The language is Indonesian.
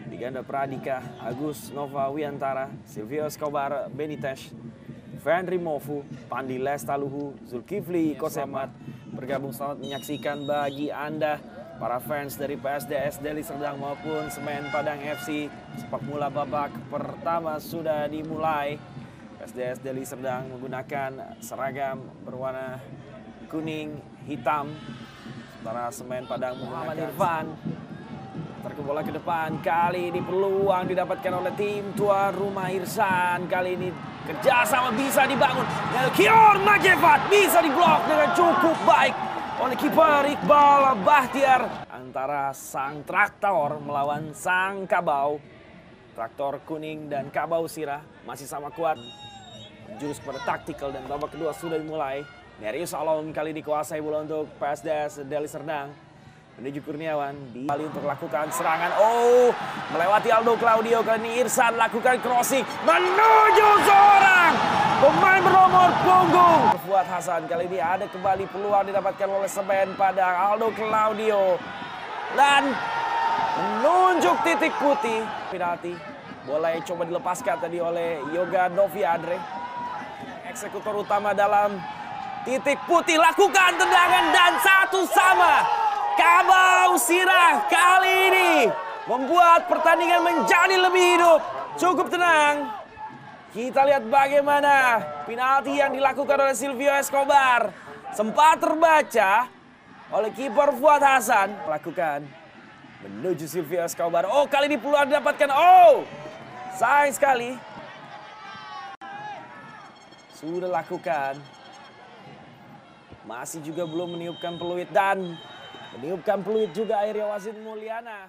Di ganda Pradika, Agus Nova Wiantara, Silvio Escobar Benitez, Fenry Mofu, Pandi Lestaluhu, Zulkifli Kosemat bergabung. Selamat menyaksikan bagi Anda para fans dari PSDS Deli Serdang maupun Semen Padang FC. Sepak bola babak pertama sudah dimulai. PSDS Deli Serdang menggunakan seragam berwarna kuning hitam, sementara Semen Padang Muhammad Irfan. Bola ke depan, kali ini peluang didapatkan oleh tim tuan rumah Irsan. Kali ini kerjasama bisa dibangun. Melchior Majevat bisa diblok dengan cukup baik oleh kiper Iqbal Bahtiar. Antara sang traktor melawan sang kabau. Traktor kuning dan kabau sirah masih sama kuat. Jurus pada taktikal dan babak kedua sudah dimulai. Nerius Alom kali dikuasai bola untuk PSDS Deli Serdang. Menuju Kurniawan, kembali untuk lakukan serangan. Oh, melewati Aldo Claudio. Kali ini Irsan lakukan crossing menuju seorang pemain bernomor punggung Fuad Hasan. Kali ini ada kembali peluang didapatkan oleh Semen Padang. Aldo Claudio dan menunjuk titik putih. Penalti, bola yang coba dilepaskan tadi oleh Yoga Noviadre. Eksekutor utama dalam titik putih lakukan tendangan dan satu sama. Kabau Sirah kali ini membuat pertandingan menjadi lebih hidup. Cukup tenang. Kita lihat bagaimana penalti yang dilakukan oleh Silvio Escobar. Sempat terbaca oleh kiper Fuad Hasan. Melakukan menuju Silvio Escobar. Oh, kali ini peluang didapatkan. Oh, sayang sekali. Sudah lakukan. Masih juga belum meniupkan peluit dan meniupkan peluit juga Arya Wasit Mulyana.